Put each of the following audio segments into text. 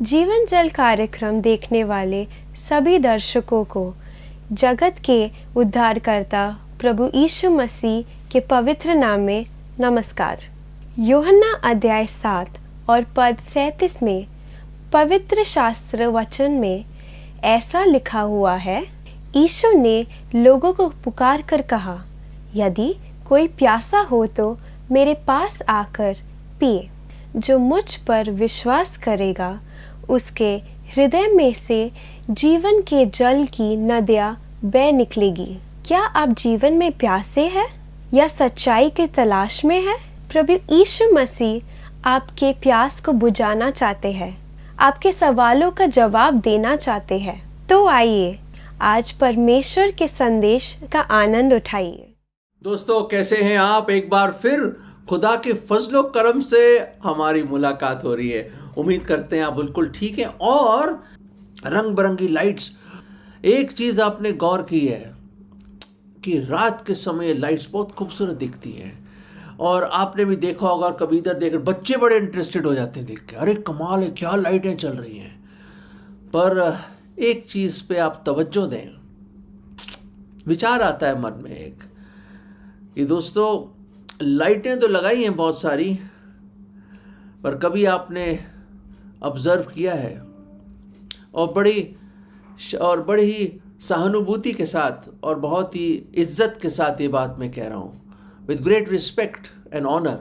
जीवन जल कार्यक्रम देखने वाले सभी दर्शकों को जगत के उद्धारकर्ता प्रभु यीशु मसीह के पवित्र नाम में नमस्कार। यूहन्ना अध्याय 7 और पद 37 में पवित्र शास्त्र वचन में ऐसा लिखा हुआ है, यीशु ने लोगों को पुकार कर कहा, यदि कोई प्यासा हो तो मेरे पास आकर पिए। जो मुझ पर विश्वास करेगा उसके हृदय में से जीवन के जल की नदियाँ बह निकलेगी। क्या आप जीवन में प्यासे हैं या सच्चाई की तलाश में हैं? प्रभु यीशु मसीह आपके प्यास को बुझाना चाहते हैं, आपके सवालों का जवाब देना चाहते हैं। तो आइए आज परमेश्वर के संदेश का आनंद उठाइए। दोस्तों, कैसे हैं आप? एक बार फिर खुदा के फजलो करम से हमारी मुलाकात हो रही है। उम्मीद करते हैं आप बिल्कुल ठीक हैं। और रंग बिरंगी लाइट्स, एक चीज आपने गौर की है कि रात के समय लाइट्स बहुत खूबसूरत दिखती हैं। और आपने भी देखा होगा, कभी इधर देख बच्चे बड़े इंटरेस्टेड हो जाते हैं देख के, अरे कमाल है, क्या लाइटें चल रही हैं। पर एक चीज पे आप तवज्जो दें, विचार आता है मन में एक कि दोस्तों, लाइटें तो लगाई हैं बहुत सारी, पर कभी आपने ऑब्जर्व किया है और बड़ी ही सहानुभूति के साथ और बहुत ही इज्जत के साथ ये बात मैं कह रहा हूँ, with great respect and honour,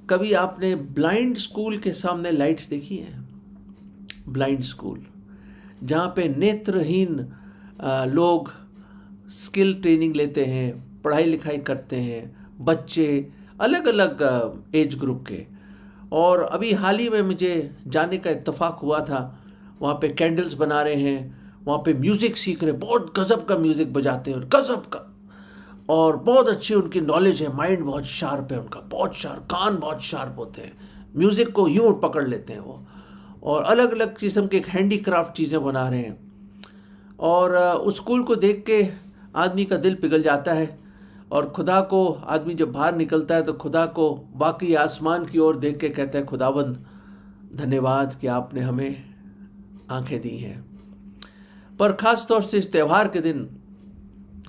कभी आपने ब्लाइंड स्कूल के सामने लाइट्स देखी हैं? ब्लाइंड स्कूल जहाँ पे नेत्रहीन लोग स्किल ट्रेनिंग लेते हैं, पढ़ाई लिखाई करते हैं, बच्चे अलग अलग एज ग्रुप के। और अभी हाल ही में मुझे जाने का इत्तेफाक हुआ था। वहाँ पे कैंडल्स बना रहे हैं, वहाँ पे म्यूज़िक सीख रहे हैं, बहुत गज़ब का म्यूज़िक बजाते हैं, और गज़ब का, और बहुत अच्छी उनकी नॉलेज है, माइंड बहुत शार्प है उनका, बहुत शार्प, कान बहुत शार्प होते हैं, म्यूज़िक को यूँ पकड़ लेते हैं वो, और अलग अलग किस्म के हैंडीक्राफ्ट चीज़ें बना रहे हैं। और उस स्कूल को देख के आदमी का दिल पिघल जाता है। और खुदा को आदमी जब बाहर निकलता है तो खुदा को बाकी आसमान की ओर देख के कहता है, खुदाबंद धन्यवाद कि आपने हमें आंखें दी हैं। पर ख़ास तौर से इस त्यौहार के दिन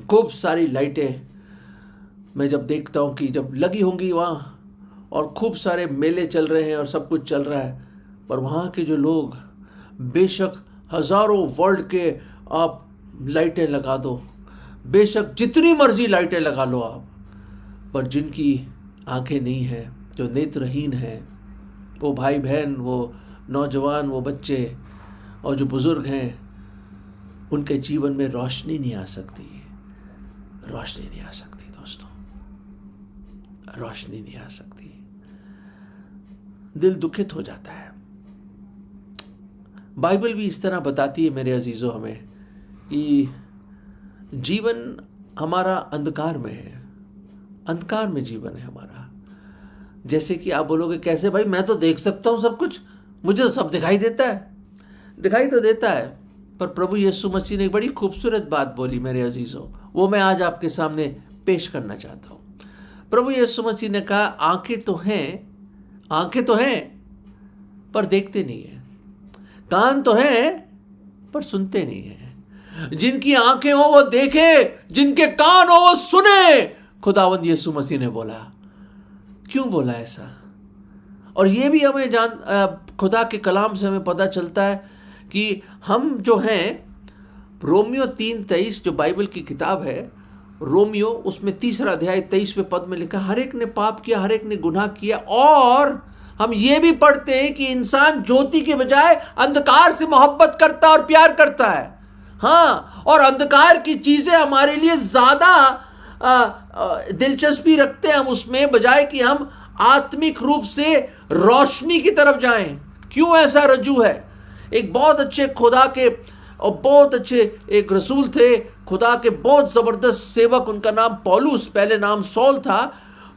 खूब सारी लाइटें मैं जब देखता हूँ कि जब लगी होंगी वहाँ, और खूब सारे मेले चल रहे हैं और सब कुछ चल रहा है, पर वहाँ के जो लोग, बेशक हज़ारों वर्ल्ड के आप लाइटें लगा दो, बेशक जितनी मर्जी लाइटें लगा लो आप, पर जिनकी आंखें नहीं हैं, जो नेत्रहीन हैं, वो भाई बहन, वो नौजवान, वो बच्चे और जो बुज़ुर्ग हैं, उनके जीवन में रोशनी नहीं आ सकती। रोशनी नहीं आ सकती दोस्तों, रोशनी नहीं आ सकती। दिल दुखित हो जाता है। बाइबल भी इस तरह बताती है मेरे अजीज़ों हमें कि जीवन हमारा अंधकार में है, अंधकार में जीवन है हमारा। जैसे कि आप बोलोगे, कैसे भाई, मैं तो देख सकता हूँ सब कुछ, मुझे तो सब दिखाई देता है। दिखाई तो देता है, पर प्रभु यीशु मसीह ने एक बड़ी खूबसूरत बात बोली मेरे अजीज़ों, वो मैं आज आपके सामने पेश करना चाहता हूँ। प्रभु यीशु मसीह ने कहा, आंखें तो हैं पर देखते नहीं है, कान तो हैं पर सुनते नहीं है। जिनकी आंखें हो वो देखे, जिनके कान हो वो सुने, खुदावंद यीशु मसीह ने बोला। क्यों बोला ऐसा? और ये भी हमें खुदा के कलाम से हमें पता चलता है कि हम जो हैं, रोमियो 3:23 जो बाइबल की किताब है, रोमियो उसमें 3 अध्याय 23वें पद में लिखा, हर एक ने पाप किया, हर एक ने गुनाह किया। और हम ये भी पढ़ते हैं कि इंसान ज्योति के बजाय अंधकार से मोहब्बत करता और प्यार करता है। हाँ, और अंधकार की चीजें हमारे लिए ज्यादा दिलचस्पी रखते हैं हम उसमें, बजाय कि हम आत्मिक रूप से रोशनी की तरफ जाएं। क्यों ऐसा रजू है? एक बहुत अच्छे खुदा के और बहुत अच्छे एक रसूल थे, खुदा के बहुत जबरदस्त सेवक, उनका नाम पौलुस, पहले नाम सौल था।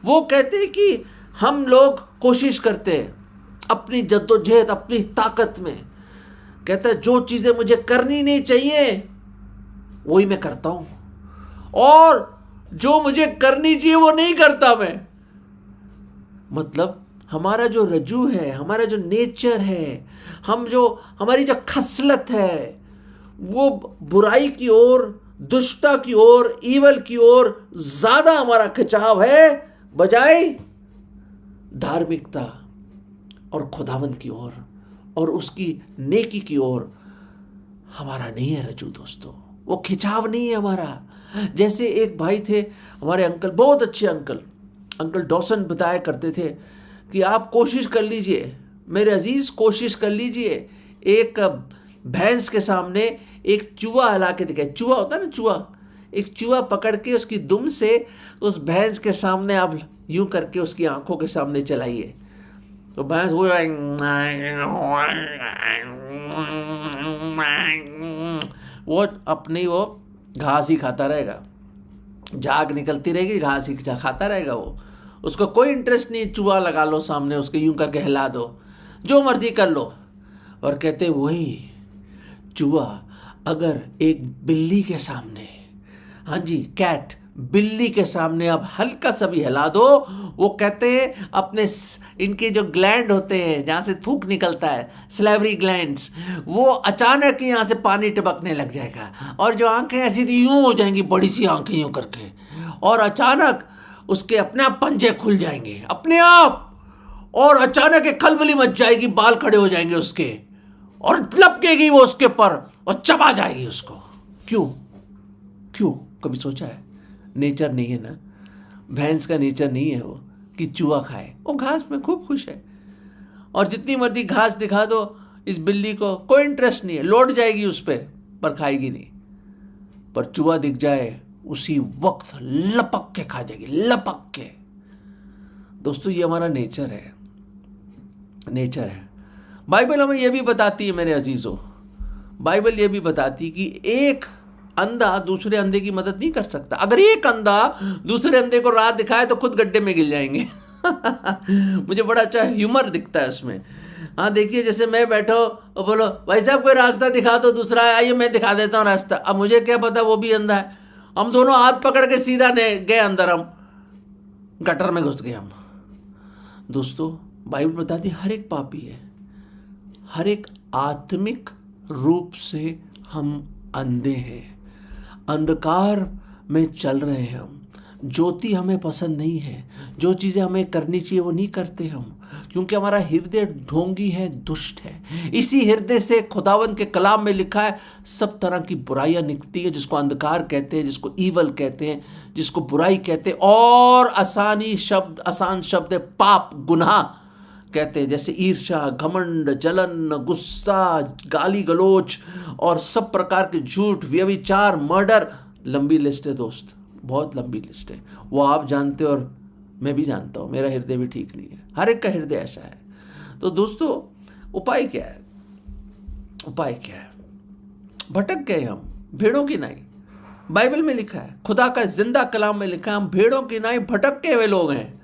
वो कहते हैं कि हम लोग कोशिश करते हैं अपनी जद्दोजहद, अपनी ताकत में, कहता है जो चीजें मुझे करनी नहीं चाहिए वही मैं करता हूं, और जो मुझे करनी चाहिए वो नहीं करता मैं। मतलब हमारा जो रजू है, हमारा जो नेचर है, हमारी जो खसलत है, वो बुराई की ओर, दुष्टता की ओर, ईवल की ओर ज्यादा हमारा खिंचाव है बजाय धार्मिकता और खुदावंद की ओर और उसकी नेकी की ओर हमारा नहीं है रजू दोस्तों। वो खिंचाव नहीं है हमारा। जैसे एक भाई थे हमारे अंकल, बहुत अच्छे अंकल डॉसन बताया करते थे कि आप कोशिश कर लीजिए मेरे अजीज, कोशिश कर लीजिए एक भैंस के सामने एक चूहा हिला के दिखाए। चूहा होता है ना, चूहा, एक चूहा पकड़ के उसकी दुम से उस भैंस के सामने आप यूं करके उसकी आंखों के सामने चलाइए तो भैंस वो अपनी वो घास ही खाता रहेगा, झाग निकलती रहेगी, घास ही खाता रहेगा। वो उसको कोई इंटरेस्ट नहीं। चूहा लगा लो सामने उसके, यूं करके हिला दो, जो मर्जी कर लो। और कहते वही चूहा अगर एक बिल्ली के सामने, हाँ जी कैट, बिल्ली के सामने आप हल्का सा भी हिला दो, वो कहते हैं अपने इनके जो ग्लैंड होते हैं जहाँ से थूक निकलता है, स्लेवरी ग्लैंड्स, वो अचानक ही यहाँ से पानी टपकने लग जाएगा और जो आंखें ऐसी यूं हो जाएंगी, बड़ी सी आंखें यूं करके, और अचानक उसके अपने आप पंजे खुल जाएंगे अपने आप, और अचानक एक खलबली मच जाएगी, बाल खड़े हो जाएंगे उसके और लपकेगी वो उसके पर और चबा जाएगी उसको। क्यों कभी सोचा है? नेचर नहीं है ना, भैंस का नेचर नहीं है वो कि चूहा खाए। वो घास में खूब खुश है और जितनी मर्जी घास दिखा दो इस बिल्ली को कोई इंटरेस्ट नहीं है, लौट जाएगी उस पर खाएगी नहीं। पर चूहा दिख जाए उसी वक्त लपक के खा जाएगी, लपक के। दोस्तों ये हमारा नेचर है। बाइबल हमें यह भी बताती है मेरे अजीजों, बाइबल यह भी बताती कि एक अंधा दूसरे अंधे की मदद नहीं कर सकता। अगर एक अंधा दूसरे अंधे को राह दिखाए तो खुद गड्ढे में गिर जाएंगे। मुझे बड़ा अच्छा ह्यूमर दिखता है उसमें। हाँ देखिए, जैसे मैं बैठो और बोलो भाई साहब कोई रास्ता दिखा दो, दूसरा आइए मैं दिखा देता हूँ रास्ता। अब मुझे क्या पता वो भी अंधा है। हम दोनों हाथ पकड़ के सीधा गए अंदर, हम गटर में घुस गए हम। दोस्तों बाइबल बताती हर एक पापी है, हर एक आत्मिक रूप से हम अंधे हैं, अंधकार में चल रहे हैं हम। ज्योति हमें पसंद नहीं है, जो चीज़ें हमें करनी चाहिए वो नहीं करते हम, क्योंकि हमारा हृदय ढोंगी है, दुष्ट है। इसी हृदय से खुदावंद के कलाम में लिखा है सब तरह की बुराइयां निकलती है, जिसको अंधकार कहते हैं, जिसको ईवल कहते हैं, जिसको बुराई कहते हैं। और आसान शब्द है पाप, गुनाह कहते हैं, जैसे ईर्ष्या, घमंड, जलन, गुस्सा, गाली गलोच और सब प्रकार के झूठ, व्यभिचार, मर्डर। लंबी लिस्ट है दोस्त, बहुत लंबी लिस्ट है। वो आप जानते हो और मैं भी जानता हूँ, मेरा हृदय भी ठीक नहीं है, हर एक का हृदय ऐसा है। तो दोस्तों उपाय क्या है? भटक गए हम भेड़ों की नाई। बाइबल में लिखा है, खुदा का जिंदा कलाम में लिखा है, हम भेड़ों की नाई भटक के हुए लोग हैं।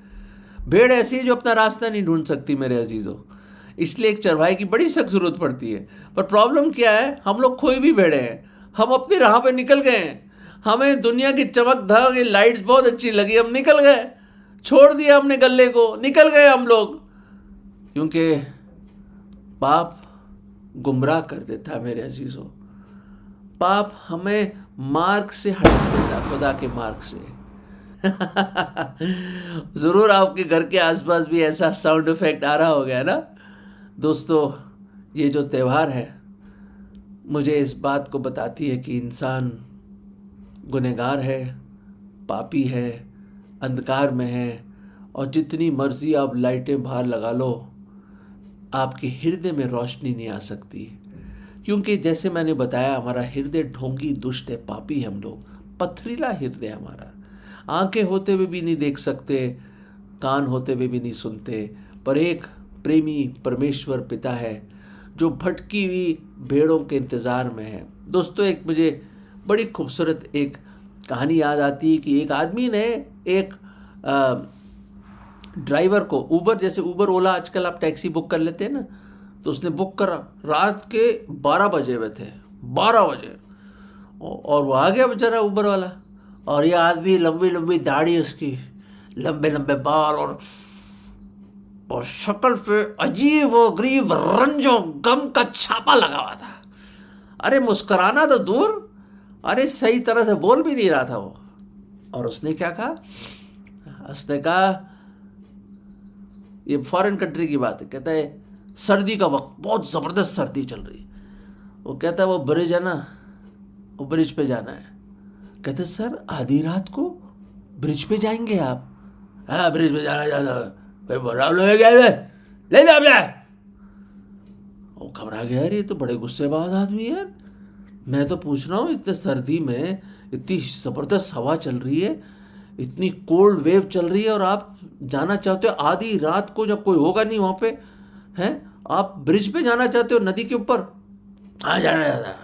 भेड़ ऐसी है जो अपना रास्ता नहीं ढूंढ सकती मेरे अजीजों, इसलिए एक चरवाहे की बड़ी सख्त जरूरत पड़ती है। पर प्रॉब्लम क्या है, हम लोग खोई भी भेड़े हैं, हम अपनी राह पे निकल गए हैं। हमें दुनिया की चमक धमक, लाइट्स बहुत अच्छी लगी, हम निकल गए, छोड़ दिया हमने गल्ले को, निकल गए हम लोग, क्योंकि पाप गुमराह कर देता है मेरे अजीजों। पाप हमें मार्ग से हटा देता, खुदा के मार्ग से। जरूर आपके घर के आसपास भी ऐसा साउंड इफेक्ट आ रहा होगा ना दोस्तों। ये जो त्यौहार है मुझे इस बात को बताती है कि इंसान गुनहगार है, पापी है, अंधकार में है, और जितनी मर्जी आप लाइटें बाहर लगा लो आपके हृदय में रोशनी नहीं आ सकती, क्योंकि जैसे मैंने बताया हमारा हृदय ढोंगी, दुष्ट है, पापी है हम लोग, पथरीला हृदय हमारा। आंखें होते हुए भी नहीं देख सकते, कान होते हुए भी नहीं सुनते, पर एक प्रेमी परमेश्वर पिता है जो भटकी हुई भेड़ों के इंतज़ार में है। दोस्तों एक मुझे बड़ी खूबसूरत एक कहानी याद आती है कि एक आदमी ने एक ड्राइवर को, ऊबर, जैसे ऊबर ओला आजकल आप टैक्सी बुक कर लेते हैं ना, तो उसने बुक करा, रात के 12 बजे हुए थे, 12 बजे, और वो आ गया बेचारा ऊबर वाला। और ये आदमी लंबी लंबी दाढ़ी उसकी, लंबे लंबे बाल, और और शक्ल पे अजीब व गरीब रंजो गम का छापा लगा हुआ था। अरे मुस्कुराना तो दूर, अरे सही तरह से बोल भी नहीं रहा था वो। और उसने क्या कहा, उसने कहा, ये फॉरेन कंट्री की बात है, कहता है सर्दी का वक्त, बहुत ज़बरदस्त सर्दी चल रही है। वो कहता है वो ब्रिज है ना, वो ब्रिज पे जाना है। कहते सर आधी रात को ब्रिज पे जाएंगे आप? हाँ ब्रिज पे जाना चाहता है, बड़ा ले गया ले जा जाए। वो घबरा गया, यार ये तो बड़े गुस्सेबाज आदमी है यार। मैं तो पूछ रहा हूँ इतने सर्दी में, इतनी ज़बरदस्त हवा चल रही है, इतनी कोल्ड वेव चल रही है, और आप जाना चाहते हो आधी रात को जब कोई होगा नहीं वहाँ पे, हैं आप ब्रिज पे जाना चाहते हो नदी के ऊपर? हाँ जाना चाहता है।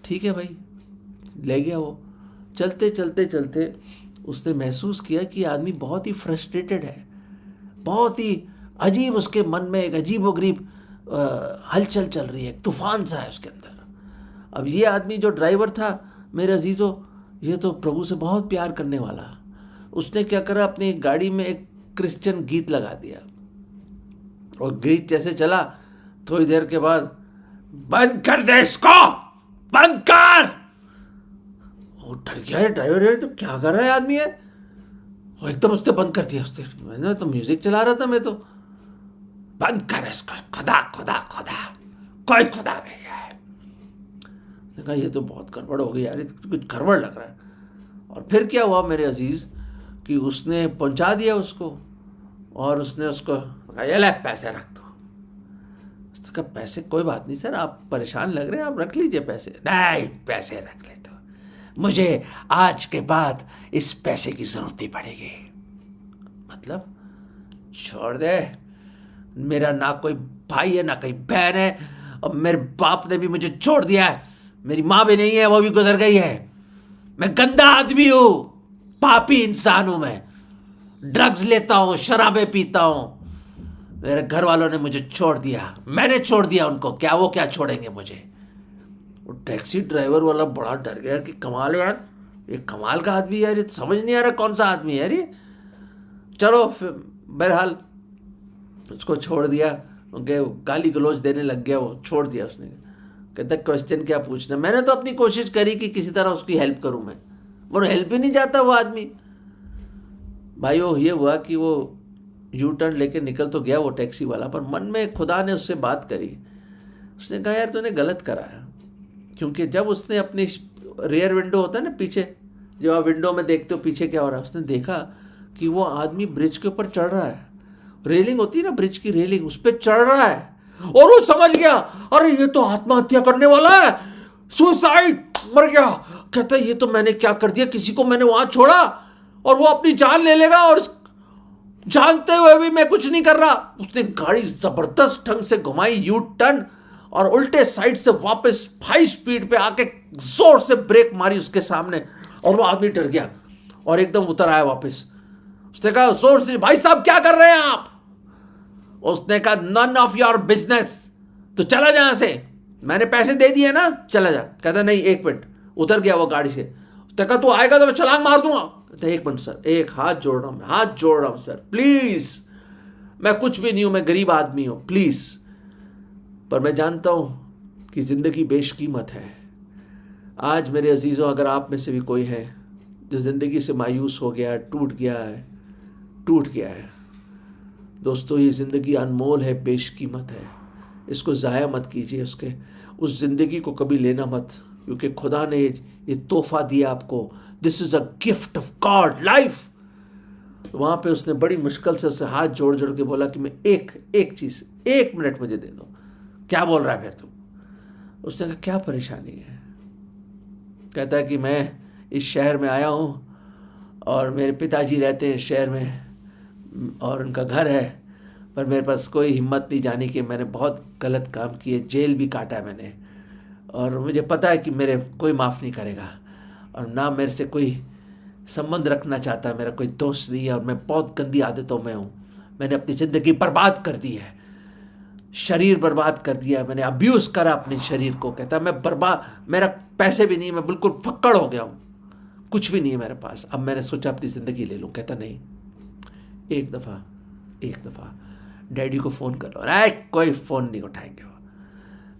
ठीक है भाई, ले गया वो। चलते चलते चलते उसने महसूस किया कि आदमी बहुत ही फ्रस्ट्रेटेड है, बहुत ही अजीब, उसके मन में एक अजीब व गरीब हलचल चल रही है, एक तूफान सा है उसके अंदर। अब ये आदमी जो ड्राइवर था मेरे अजीज़ों, ये तो प्रभु से बहुत प्यार करने वाला। उसने क्या करा, अपनी गाड़ी में एक क्रिश्चियन गीत लगा दिया, और गीत जैसे चला थोड़ी देर के बाद, बंद कर दे इसको, बंद कर। वो डर गया है ड्राइवर, है तो क्या कर रहा है आदमी है। और एकदम उसने बंद कर दिया। उसने, मैंने तो म्यूजिक चला रहा था, मैं तो, बंद कर इसको, खुदा खुदा खुदा, कोई खुदा नहीं है। उसने कहा ये तो बहुत गड़बड़ हो गई यार, ये तो कुछ गड़बड़ लग रहा है। और फिर क्या हुआ मेरे अजीज कि उसने पहुंचा दिया उसको, और उसने उसको कहा ये ले पैसे रख दो। उसका पैसे, कोई बात नहीं सर, आप परेशान लग रहे हैं, आप रख लीजिए पैसे। नहीं पैसे रख ले तो, मुझे आज के बाद इस पैसे की जरूरत नहीं पड़ेगी। मतलब छोड़ दे, मेरा ना कोई भाई है ना कोई बहन है, और मेरे बाप ने भी मुझे छोड़ दिया है, मेरी माँ भी नहीं है, वो भी गुजर गई है। मैं गंदा आदमी हूं, पापी इंसान हूं, मैं ड्रग्स लेता हूं, शराबें पीता हूं। मेरे घर वालों ने मुझे छोड़ दिया, मैंने छोड़ दिया उनको, क्या वो क्या छोड़ेंगे मुझे। वो टैक्सी ड्राइवर वाला बड़ा डर गया कि कमाल है यार, ये कमाल का आदमी यार, ये समझ नहीं आ रहा कौन सा आदमी है यार ये। चलो फिर बहरहाल उसको छोड़ दिया, उनके गाली गलौज देने लग गया, वो छोड़ दिया उसने। कहता क्वेश्चन क्या पूछना, मैंने तो अपनी कोशिश करी कि किसी तरह उसकी हेल्प करूं मैं, वो हेल्प ही नहीं चाहता वो आदमी। भाइयों ये हुआ कि वो यू टर्न लेके निकल तो गया वो टैक्सी वाला, पर मन में खुदा ने उससे बात करी। उसने कहा यार तूने गलत कराया, क्योंकि जब उसने अपनी रेयर विंडो होता है ना पीछे, जब आप विंडो में देखते हो पीछे क्या हो रहा है, उसने देखा कि वो आदमी ब्रिज के ऊपर चढ़ रहा है, रेलिंग होती है ना ब्रिज की रेलिंग, उस पर चढ़ रहा है। और वो समझ गया अरे ये तो आत्महत्या करने वाला है, सुसाइड, मर गया। कहता है ये तो मैंने क्या कर दिया, किसी को मैंने वहां छोड़ा और वो अपनी जान ले लेगा, और जानते हुए भी मैं कुछ नहीं कर रहा। उसने गाड़ी जबरदस्त ढंग से घुमाई, यू टर्न, और उल्टे साइड से वापस हाई स्पीड पे आके जोर से ब्रेक मारी उसके सामने, और वो आदमी डर गया और एकदम उतर आया वापस। उसने कहा जोर से, भाई साहब क्या कर रहे हैं आप? उसने कहा नन ऑफ योर बिजनेस, तो चला जा यहां से, मैंने पैसे दे दिए ना, चला जा। कहता नहीं एक मिनट, उतर गया वो गाड़ी से। उसने कहा तू आएगा तो मैं छलांग मार दूंगा। कहता एक मिनट सर, एक हाथ जोड़ रहा हूं, हाथ जोड़ रहा हूं सर, प्लीज, मैं कुछ भी नहीं हूं, मैं गरीब आदमी हूं, प्लीज। पर मैं जानता हूं कि जिंदगी बेशकीमत है। आज मेरे अजीजों, अगर आप में से भी कोई है जो जिंदगी से मायूस हो गया, टूट गया है, टूट गया है, दोस्तों ये ज़िंदगी अनमोल है, बेशकीमत है, इसको ज़ाया मत कीजिए। उस ज़िंदगी को कभी लेना मत, क्योंकि खुदा ने ये तोहफा दिया आपको। This is a gift of God, life. वहाँ पे उसने बड़ी मुश्किल से उससे हाथ जोड़ जोड़ के बोला कि मैं एक चीज़, 1 मिनट मुझे दे दो। क्या बोल रहा है फिर तू? उसने कहा क्या परेशानी है? कहता है कि मैं इस शहर में आया हूँ और मेरे पिताजी रहते हैं इस शहर में और उनका घर है, पर मेरे पास कोई हिम्मत नहीं जाने की, मैंने बहुत गलत काम किए, जेल भी काटा है मैंने, और मुझे पता है कि मेरे कोई माफ़ नहीं करेगा, और ना मेरे से कोई संबंध रखना चाहता, मेरा कोई दोस्त नहीं है, और मैं बहुत गंदी आदतों में हूँ। मैंने अपनी ज़िंदगी बर्बाद कर दी है, शरीर बर्बाद कर दिया, मैंने अब्यूज़ करा अपने शरीर को। कहता मैं बर्बाद, मेरा पैसे भी नहीं, मैं बिल्कुल फक्कड़ हो गया हूँ, कुछ भी नहीं है मेरे पास, अब मैंने सोचा अपनी ज़िंदगी ले लूँ। कहता नहीं, एक दफ़ा एक दफ़ा डैडी को फ़ोन कर लो। अरे कोई फ़ोन नहीं उठाएंगे। वो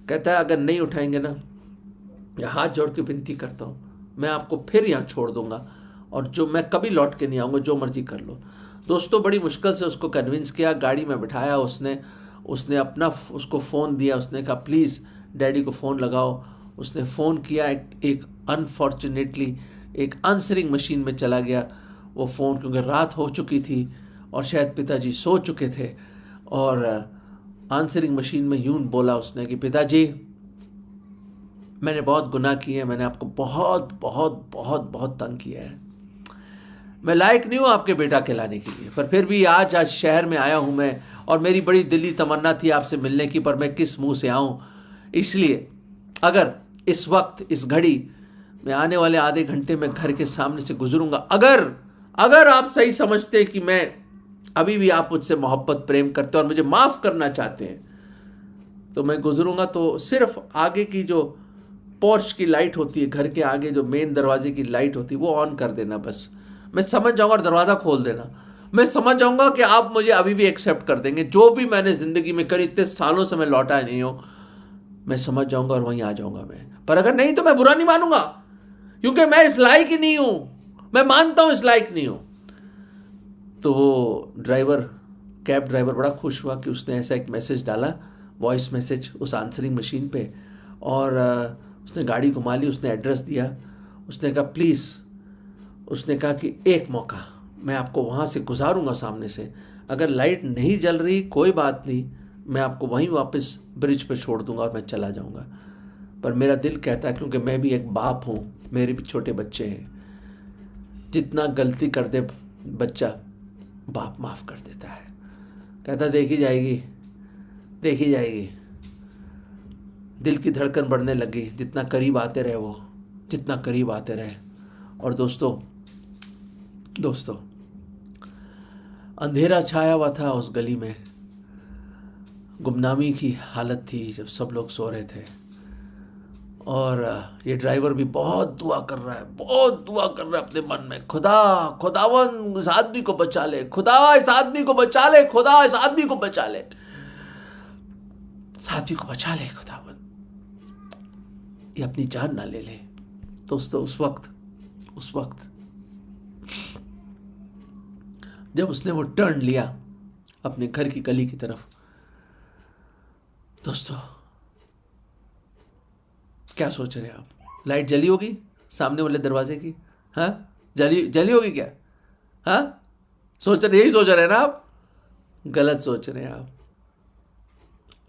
कहता है अगर नहीं उठाएंगे ना, या हाथ जोड़ के विनती करता हूँ, मैं आपको फिर यहाँ छोड़ दूंगा और जो मैं कभी लौट के नहीं आऊँगा, जो मर्जी कर लो। दोस्तों बड़ी मुश्किल से उसको कन्विंस किया, गाड़ी में बिठाया, उसने अपना उसको फ़ोन दिया, उसने कहा प्लीज़ डैडी को फ़ोन लगाओ। उसने फ़ोन किया, एक अनफॉर्चुनेटली एक आंसरिंग मशीन में चला गया वो फ़ोन, क्योंकि रात हो चुकी थी और शायद पिताजी सो चुके थे। और आंसरिंग मशीन में यूं बोला उसने कि पिताजी मैंने बहुत गुनाह किए हैं, मैंने आपको बहुत बहुत बहुत बहुत तंग किया है, मैं लायक नहीं हूँ आपके बेटा कहलाने के लिए, पर फिर भी आज शहर में आया हूँ मैं, और मेरी बड़ी दिली तमन्ना थी आपसे मिलने की, पर मैं किस मुंह से आऊँ। इसलिए अगर इस वक्त इस घड़ी मैं आने वाले आधे घंटे में घर के सामने से गुजरूंगा, अगर आप सही समझते हैं कि मैं अभी भी आप मुझसे मोहब्बत प्रेम करते हैं और मुझे माफ़ करना चाहते हैं, तो मैं गुजरूंगा तो सिर्फ आगे की जो पोर्च की लाइट होती है, घर के आगे जो मेन दरवाजे की लाइट होती है वो ऑन कर देना बस। मैं समझ जाऊंगा, और दरवाज़ा खोल देना। मैं समझ जाऊंगा कि आप मुझे अभी भी एक्सेप्ट कर देंगे, जो भी मैंने ज़िंदगी में करी, इतने सालों से मैं लौटा नहीं हूँ, मैं समझ जाऊंगा और वहीं आ जाऊंगा मैं। पर अगर नहीं तो मैं बुरा नहीं मानूंगा, क्योंकि मैं इस लायक ही नहीं हूँ, मैं मानता हूँ इस लायक नहीं हूँ। तो वो कैब ड्राइवर बड़ा खुश हुआ कि उसने ऐसा एक मैसेज डाला, वॉइस मैसेज उस आंसरिंग मशीन पे, और उसने गाड़ी घुमा ली, उसने एड्रेस दिया, उसने कहा प्लीज़, उसने कहा कि एक मौका मैं आपको वहाँ से गुजारूंगा सामने से, अगर लाइट नहीं जल रही कोई बात नहीं, मैं आपको वहीं वापस ब्रिज पे छोड़ दूंगा और मैं चला जाऊंगा। पर मेरा दिल कहता है, क्योंकि मैं भी एक बाप हूँ, मेरे भी छोटे बच्चे हैं, जितना गलती कर दे बच्चा बाप माफ़ कर देता है। कहता देखी जाएगी, देखी जाएगी। दिल की धड़कन बढ़ने लगी जितना करीब आते रहे वो, जितना करीब आते रहे। और दोस्तों अंधेरा छाया हुआ था उस गली में, गुमनामी की हालत थी जब सब लोग सो रहे थे, और ये ड्राइवर भी बहुत दुआ कर रहा है, बहुत दुआ कर रहा है अपने मन में, खुदावन इस आदमी को बचा ले, खुदा इस आदमी को बचा ले, खुदा इस आदमी को बचा ले, इस आदमी को बचा ले खुदावन, ये अपनी जान ना ले ले। दोस्तों उस वक्त जब उसने वो टर्न लिया अपने घर की गली की तरफ, दोस्तों क्या सोच रहे हैं आप? लाइट जली होगी सामने वाले दरवाजे की? हाँ, जली होगी क्या? हाँ, यही सोच रहे हैं ना आप? गलत सोच रहे हैं आप।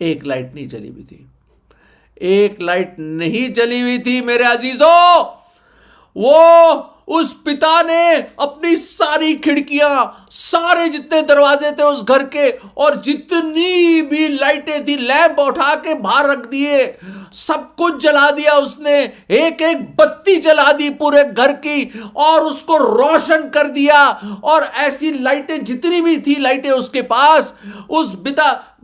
एक लाइट नहीं जली हुई थी, एक लाइट नहीं जली हुई थी मेरे अजीजों। वो उस पिता ने अपनी सारी खिड़कियां, सारे जितने दरवाजे थे उस घर के, और जितनी भी लाइटें थी, लैंप उठा के बाहर रख दिए, सब कुछ जला दिया उसने, एक एक बत्ती जला दी पूरे घर की, और उसको रोशन कर दिया। और ऐसी लाइटें जितनी भी थी लाइटें उसके पास, उस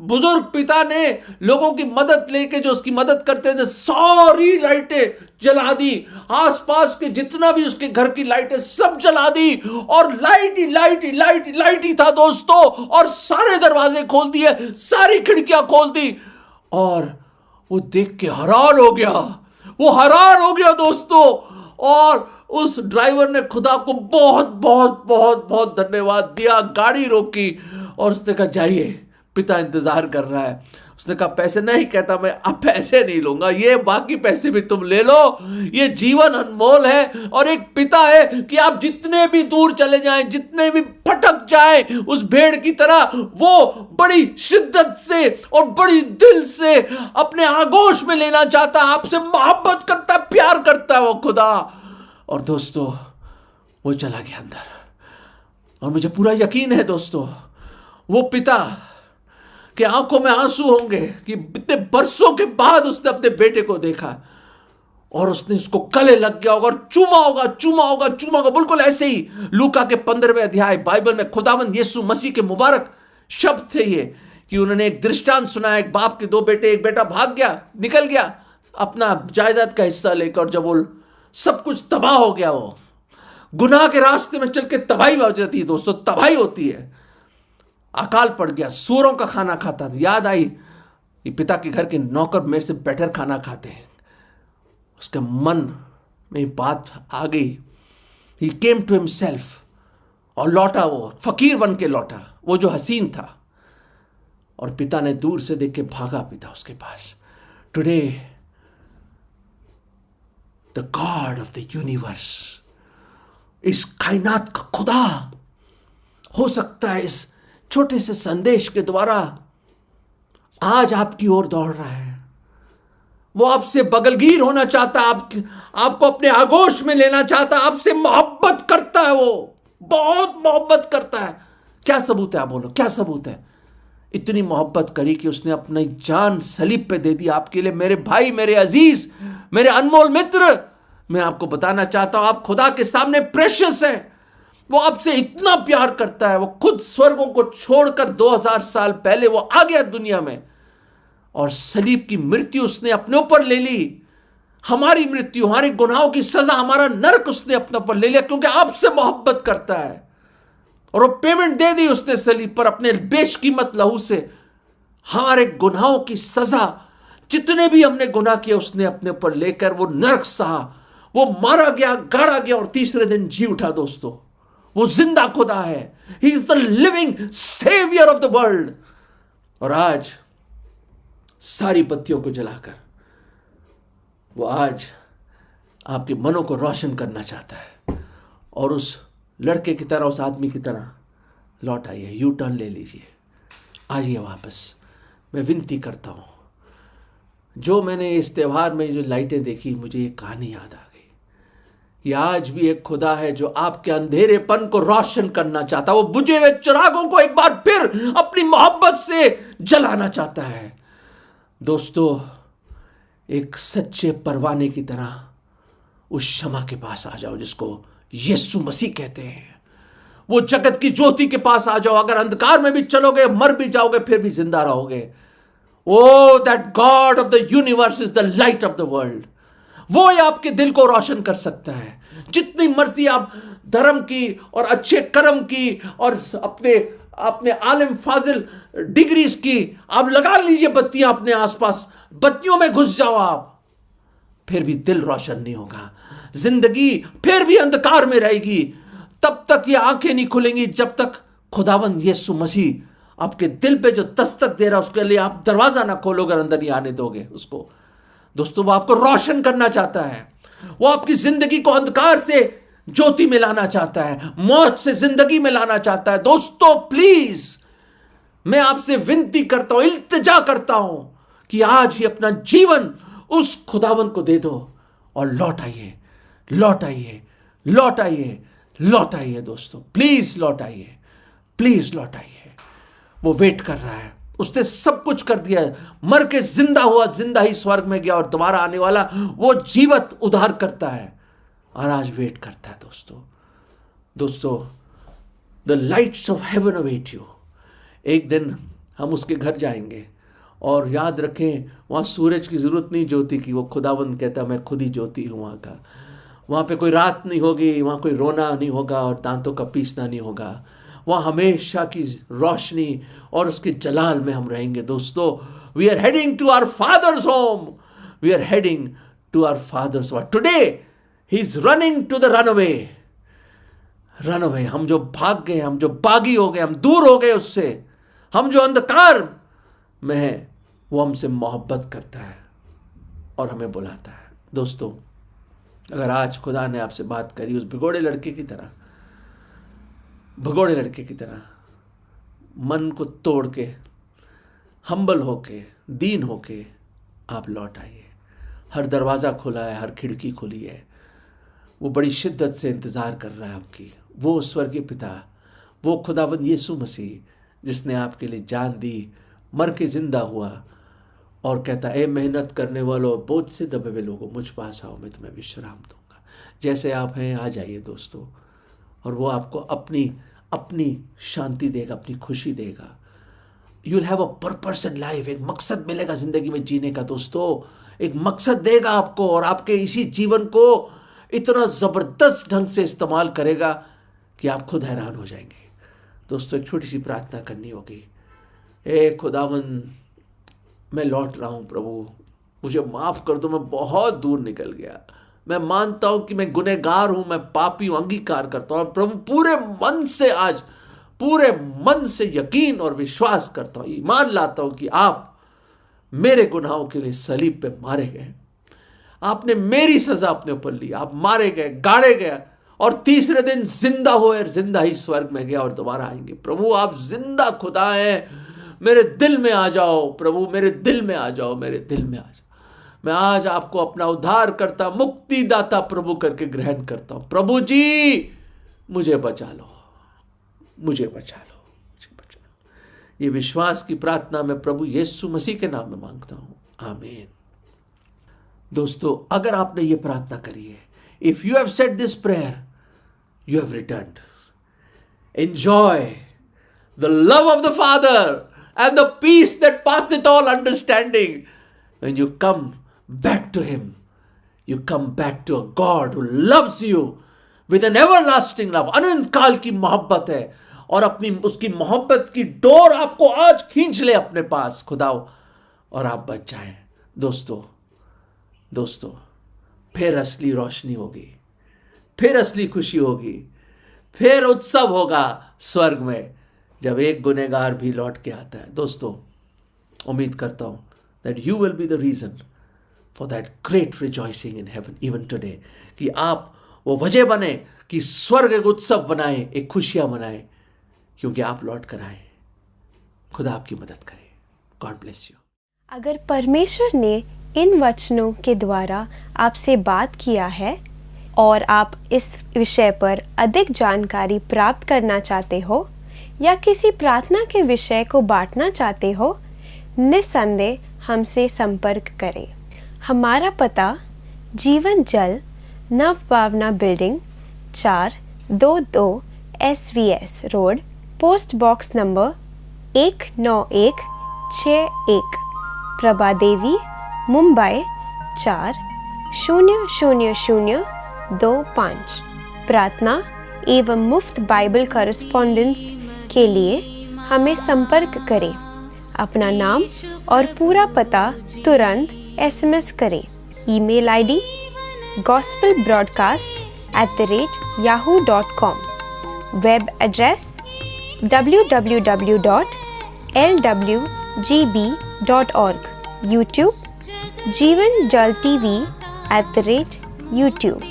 बुजुर्ग पिता ने लोगों की मदद लेके, जो उसकी मदद करते थे, सारी लाइटें जला दी, आसपास के जितना भी उसके घर की लाइटें सब जला दी, और लाइट ही था दोस्तों। और सारे दरवाजे खोल दिए, सारी खिड़कियां खोल दी, और वो देख के हैरान हो गया दोस्तों। और उस ड्राइवर ने खुदा को बहुत बहुत बहुत बहुत धन्यवाद दिया, गाड़ी रोकी, और उसने कहा जाइए, पिता इंतजार कर रहा है। उसने कहा पैसे नहीं, कहता मैं अब पैसे नहीं लूंगा, ये बाकी पैसे भी तुम ले लो, ये जीवन अनमोल है। और एक पिता है कि आप जितने भी दूर चले जाएं, जितने भी भटक जाएं, उस भेड़ की तरह वो बड़ी शिद्दत से और बड़ी दिल से अपने आगोश में लेना चाहता है, आपसे मोहब्बत करता है, प्यार करता है वो खुदा। और दोस्तों वो चला गया अंदर, और मुझे पूरा यकीन है दोस्तों, वो पिता कि आंखों में आंसू होंगे कि इतने बरसों के बाद उसने अपने बेटे को देखा, और उसने इसको गले लग गया होगा और चूमा होगा। बिल्कुल ऐसे ही लूका के 15वें अध्याय बाइबल में खुदावंद यीशु मसीह के मुबारक शब्द थे ये, कि उन्होंने एक दृष्टांत सुनाया, एक बाप के 2 बेटे, एक बेटा भाग गया, निकल गया अपना जायदाद का हिस्सा लेकर, और जब वो सब कुछ तबाह हो गया, वो गुनाह के रास्ते में चल के तबाही हो जाती है दोस्तों, तबाही होती है। अकाल पड़ गया, सूअरों का खाना खाता था। याद आई कि पिता के घर के नौकर मेरे से बेटर खाना खाते हैं। उसके मन में बात आ गई। ही केम टू हिमसेल्फ और लौटा, वो फकीर बन के लौटा, वो जो हसीन था। और पिता ने दूर से देख के भागा पिता उसके पास। Today the god of the universe, इस कायनात का खुदा हो सकता है इस छोटे से संदेश के द्वारा आज आपकी ओर दौड़ रहा है। वो आपसे बगलगीर होना चाहता है, आपको अपने आगोश में लेना चाहता है, आपसे मोहब्बत करता है, वो बहुत मोहब्बत करता है। क्या सबूत है? आप बोलो, क्या सबूत है? इतनी मोहब्बत करी कि उसने अपनी जान सलीब पे दे दी आपके लिए। मेरे भाई, मेरे अजीज, मेरे अनमोल मित्र, मैं आपको बताना चाहता हूं, आप खुदा के सामने प्रेशियस है। वो आपसे इतना प्यार करता है, वो खुद स्वर्गों को छोड़कर 2000 साल पहले वो आ गया दुनिया में और सलीब की मृत्यु उसने अपने ऊपर ले ली। हमारी मृत्यु, हमारे गुनाहों की सजा, हमारा नरक उसने अपने ऊपर ले लिया, क्योंकि आपसे मोहब्बत करता है। और वो पेमेंट दे दी उसने सलीब पर अपने बेशकीमत लहू से। हमारे गुनाहों की सजा, जितने भी हमने गुनाह किए, उसने अपने ऊपर लेकर वो नरक सहा। वो मारा गया, गाड़ा गया और तीसरे दिन जी उठा। दोस्तों, वो जिंदा खुदा है। He is the living saviour of the world. और आज सारी बत्तियों को जलाकर वो आज आपके मनों को रोशन करना चाहता है। और उस लड़के की तरह, उस आदमी की तरह लौट आइए, यू टर्न ले लीजिए, आइए वापस। मैं विनती करता हूँ, जो मैंने इस त्यौहार में जो लाइटें देखी, मुझे एक कहानी याद आ गई कि आज भी एक खुदा है जो आपके अंधेरेपन को रोशन करना चाहता है। वो बुझे हुए चिरागों को एक बार फिर अपनी मोहब्बत से जलाना चाहता है। दोस्तों, एक सच्चे परवाने की तरह उस शमा के पास आ जाओ जिसको यीशु मसीह कहते हैं। वो जगत की ज्योति के पास आ जाओ। अगर अंधकार में भी चलोगे, मर भी जाओगे, फिर भी जिंदा रहोगे। Oh that god of the universe is the light of the world. वो ही आपके दिल को रोशन कर सकता है। जितनी मर्जी आप धर्म की और अच्छे कर्म की और अपने आलिम फाजिल डिग्रीज की आप लगा लीजिए बत्तियां अपने आसपास, बत्तियों में घुस जाओ आप, फिर भी दिल रोशन नहीं होगा। जिंदगी फिर भी अंधकार में रहेगी। तब तक ये आंखें नहीं खुलेंगी जब तक खुदावंद यीशु मसीह आपके दिल पे जो दस्तक दे रहा है उसके लिए आप दरवाजा ना खोलोगे, अंदर नहीं आने दोगे उसको। दोस्तों, वो आपको रोशन करना चाहता है। वो आपकी जिंदगी को अंधकार से ज्योति में लाना चाहता है, मौत से जिंदगी में लाना चाहता है। दोस्तों, प्लीज मैं आपसे विनती करता हूं, इल्तिजा करता हूं कि आज ही अपना जीवन उस खुदावन को दे दो और लौट आइए, लौट आइए, लौट आइए, लौट आइए। दोस्तों, प्लीज लौट आइए, प्लीज लौट आइए। वो वेट कर रहा है। उसने सब कुछ कर दिया है, मर के जिंदा हुआ, जिंदा ही स्वर्ग में गया और दोबारा आने वाला वो जीवत उद्धार करता है और आज वेट करता है। दोस्तों, the lights off haven await you. एक दिन हम उसके घर जाएंगे और याद रखें, वहाँ सूरज की जरूरत नहीं ज्योति की। वो खुदावंद कहता है मैं खुद ही ज्योति हूँ वहाँ का। वहाँ पे कोई रात नहीं होगी, वहाँ कोई रोना नहीं होगा और दांतों का पीसना नहीं होगा। वहाँ हमेशा की रोशनी और उसके जलाल में हम रहेंगे। दोस्तों, we are heading to our father's home, we are heading to our father's home. Today he is running to the runaway. Runaway, हम जो भाग गए, हम जो बागी हो गए, हम दूर हो गए उससे, हम जो अंधकार में है, वो हमसे मोहब्बत करता है और हमें बुलाता है। दोस्तों, अगर आज खुदा ने आपसे बात करी उस भिगोड़े लड़के की तरह, भगोड़े लड़के की तरह, मन को तोड़ के, हम्बल होके, दीन होके आप लौट आइए। हर दरवाज़ा खुला है, हर खिड़की खुली है। वो बड़ी शिद्दत से इंतज़ार कर रहा है आपकी। वो स्वर्गीय पिता, वो खुदावंद यीशु मसीह जिसने आपके लिए जान दी, मर के जिंदा हुआ और कहता है, ए मेहनत करने वालों, बोझ से दबे हुए लोगों, मुझ पास आओ, मैं तुम्हें विश्राम दूंगा। जैसे आप हैं आ जाइए दोस्तों, और वो आपको अपनी शांति देगा, अपनी खुशी देगा। You will have a purpose in life. एक मकसद मिलेगा जिंदगी में जीने का। दोस्तों, एक मकसद देगा आपको और आपके इसी जीवन को इतना जबरदस्त ढंग से इस्तेमाल करेगा कि आप खुद हैरान हो जाएंगे। दोस्तों एक छोटी सी प्रार्थना करनी होगी। ए खुदावंद, मैं लौट रहा हूँ प्रभु, मुझे माफ़ कर दो, मैं बहुत दूर निकल गया। मैं मानता हूँ कि मैं गुनहगार हूँ, मैं पापी हूँ, अंगीकार करता हूँ। और प्रभु पूरे मन से आज, पूरे मन से यकीन और विश्वास करता हूँ, ईमान लाता हूँ कि आप मेरे गुनाहों के लिए सलीब पे मारे गए। आपने मेरी सजा अपने ऊपर ली, आप मारे गए, गाड़े गए और तीसरे दिन जिंदा हुए और जिंदा ही स्वर्ग में गया और दोबारा आएंगे। प्रभु आप जिंदा खुदा हैं, मेरे दिल में आ जाओ प्रभु, मेरे दिल में आ जाओ, मेरे दिल में आ जाओ। मैं आज आपको अपना उद्धार करता, मुक्तिदाता प्रभु करके ग्रहण करता हूं। प्रभु जी मुझे बचा लो, मुझे बचा लो, मुझे बचा लो। ये विश्वास की प्रार्थना मैं प्रभु यीशु मसीह के नाम में मांगता हूं, आमीन। दोस्तों अगर आपने ये प्रार्थना करी है, if you have said this prayer, you have returned. Enjoy the love of the Father and the peace that passeth all understanding. When you come back to Him, you come back to a God who loves you with an everlasting love. अनंत काल की मोहब्बत है और अपनी उसकी मोहब्बत की door आपको आज खींच ले अपने पास खुदा, और आप बच जाएं। दोस्तों फिर असली रोशनी होगी, फिर असली खुशी होगी, फिर उत्सव होगा स्वर्ग में जब एक गुनहगार भी लौट के आता है। दोस्तों उम्मीद करता हूं that you will be the reason for that great rejoicing in heaven even today, कि आप वो वजह बने कि स्वर्ग एक उत्सव बनाए, एक खुशियां मनाए, क्योंकि आप लौट कर आए। खुदा आपकी मदद करे। God bless you. अगर परमेश्वर ने इन वचनों के द्वारा आपसे बात किया है और आप इस विषय पर अधिक जानकारी प्राप्त करना चाहते हो या किसी प्रार्थना के विषय को बांटना चाहते हो, निस्संदेह हमसे संपर्क करें। हमारा पता Jeevan Jal Navbhavna building 422 SVS road, post box number 19161, Prabhadevi, Mumbai 400025। प्रार्थना एवं मुफ्त बाइबल कॉरेस्पॉन्डेंस के लिए हमें संपर्क करें। अपना नाम और पूरा पता तुरंत SMS करें। Email ID gospelbroadcast@yahoo.com, web address www.lwgb.org, YouTube जीवन जल TV @YouTube।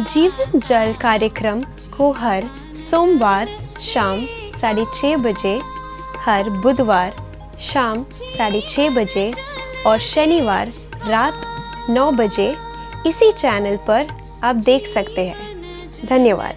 जीवन जल कार्यक्रम को हर सोमवार शाम 6:30 बजे, हर बुधवार शाम 6:30 बजे और शनिवार रात 9 बजे इसी चैनल पर आप देख सकते हैं। धन्यवाद।